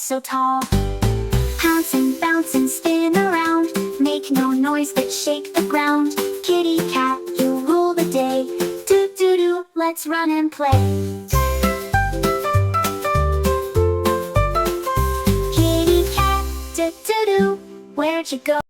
so tall. Pounce and bounce and spin around, make no noise but shake the ground. Kitty cat, you rule the day. Do-do-do, let's run and play. Kitty cat, do-do-do, where'd you go?